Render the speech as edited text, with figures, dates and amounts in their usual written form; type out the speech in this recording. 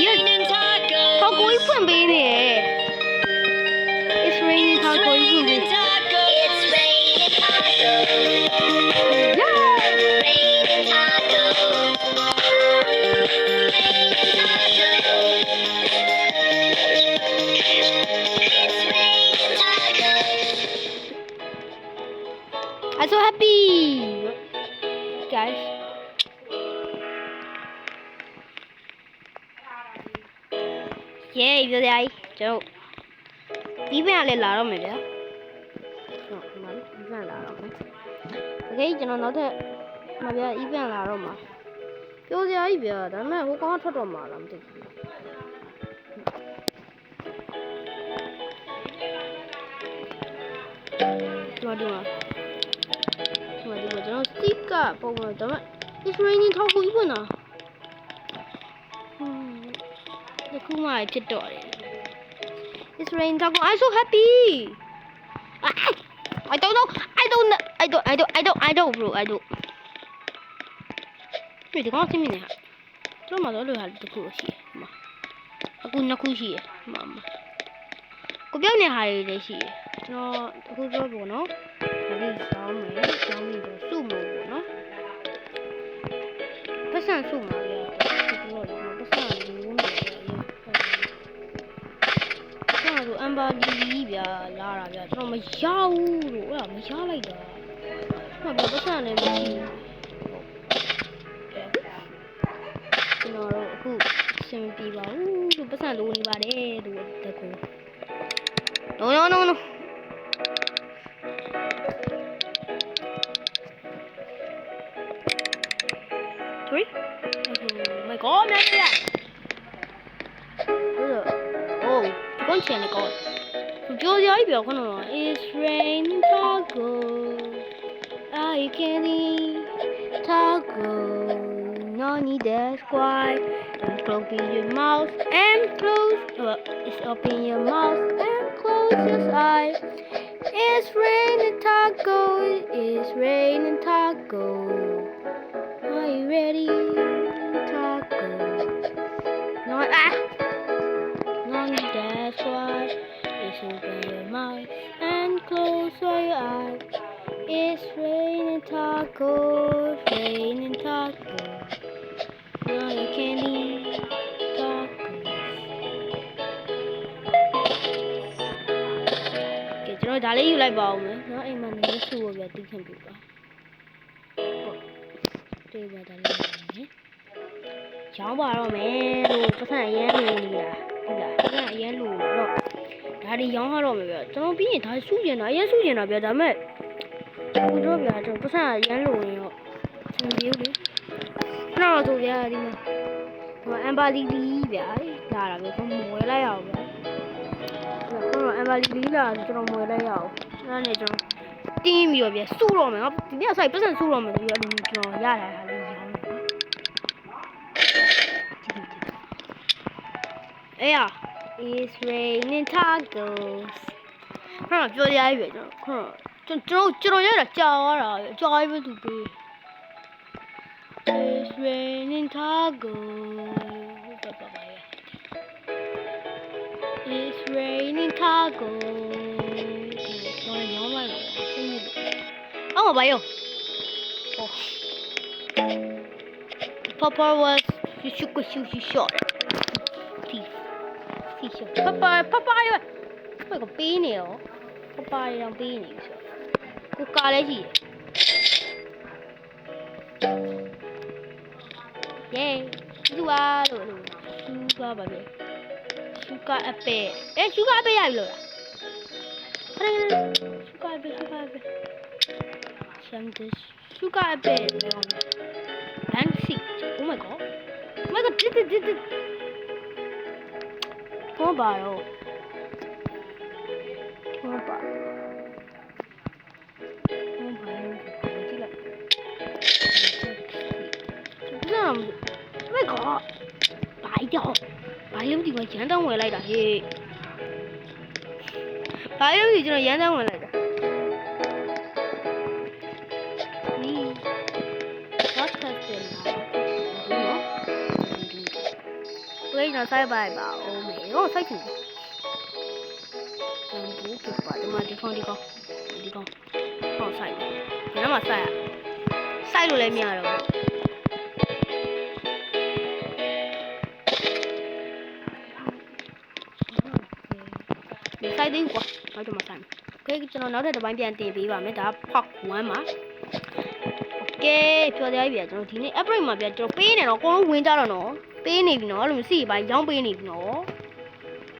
taco ကြီးဖွင့်ပေးနေတယ် It's raining taco ကြီးဖွင့်ပေး I'm so happy guys yeah ပြောကြရည်ကျွန်တော်ဒီဘက်လည်းလာတော့မယ်ဗျာဟုတ်ဒီမှာဒီဘက်လာတော့မယ် okay ကျွန်တော်နောက်ထပ်မဗျာဒီဘက်လာတော့မှာပြောကြရည်ဗျာဒါပေမဲ့ဟိုကောင်ထွက်တော့မှာလားမသိဘူးဒီမှာကျွန်တော် Steve ကပုံမှန်ဒါပေမဲ့ It's raining ထောက်ကိုဝင်တာဒီခုမှဖြစ်တော့တယ် It's raining ထောက်ကို I'm so happy I don't know bro I don't ဒီကောင်သိမနေဟာကျွန်တော်မှတော့လိုဟာတခုရှိတယ်ဟိုမှာအခုနှစ်ခုရှိတယ်ဟိုမှာကိုပြောင်းနေဟာတွေလည်းရှိတယ်ကျွန်တော်အခုပြောပေါ့နော်ဒါလေးစောင်းမယ်စောင်းပြီးတော့စုမှာပေါ့နော်ပတ်စံစုမှာပြတော့ပတ်စံလေးဝင်တယ်ကျွန်တော်အမ်ဘာလီဗျာလာတာဗျာကျွန်တော်မရဘူးလို့အဲ့ဒါမရလိုက်တာဟောပတ်စံလည်းမရှိကျွန်တော်တို့အခုစင်ပြပါဦးလို့ပတ်စံလိုနေပါတယ်လို့တကူ no Three? Oh my god, man! Oh, con c'è ne con. Giù di ai più con no. It's raining taco. I can't eat taco. No need that squad. Open your mouth and close. It's open your mouth and close your eyes. It's raining taco. It's raining taco. Are you ready? Taco. No, that's why. It's open your mouth and close your eyes. It's raining taco. Raining taco. Now you can eat tacos. Okay, ကျွန်တော်ဒါလေးယူလိုက်ပါဦးမယ်เนาะအိမ်မှာနေစုရပြသိခင်ပြပါ对吧？咱们讲吧，เรา没路，不是沿路的，对吧？不是沿路了，他的养好了没有？咱们比他数钱呢，也数钱了，别咱们不这边这不是沿路的哟，真丢的。那我这边的嘛，我安巴里里边哪了？别说没来要呗，我说安巴里里了，这种没来要，那种。တင်းပြီးတော့ပြစူတော့မယ်ငါဒီနေ့ဆိုင်ပတ်စံစူတော့မယ်ဆိုပြီးတော့ကျွန်တော်ရလာတာလေးရောင်းတယ်အေးရ It's raining tacos ခဏပြောရရပြီကျွန်တော်ရတာကြာသွားတာကြာပြီသူပေး It's raining tacos It's raining tacos ကျွန်တော်ရောင်းလိုက်တော့Oh, bayo. Oh. Papa was you shot. Teeth. Papa. Papa có pin nè. Papa đang pin nè. Cô ca lấy gì? Yeah. Sugar rồi. Sugar baby. Sugar apple. Sugar apple à rồi. Sugar apple. Sugar apple. Fancy. Oh my god. Did. Come on, Oh my god. Bãi lắm thì mà dán ra ngoài lại đã hề. Bãi lắm thì cho nó dán ra ngoài lại đã. โอเคကျွန်တော်စိုက်ပါပါဦးမယ်ဟောစိုက်ချင်တယ်တန်ဖိုးဖြစ်ပါဒီမှာဒီကောင်ဟောစိုက်တယ်ဒီမှာစိုက်လို့လည်းမရတော့ဘူးစိုက်သေးကွာနောက်တော့မစိုက်โอเคကျွန်တော်နောက်တဲ့တစ်ပိုင်းပြန်တင်ပေးပါမယ်ဒါဖောက်1မှာโอเคပြောကြရပြီကျွန်တော်ဒီနေ့ upgrade မှာပြန်ကျွန်တော်ပေးနေတော့အကုန်လုံးဝင်ကြတော့နော်ပေးနေပြီနော်အဲ့လိုစီးပိုင်းရောင်းပေးနေပြီနော်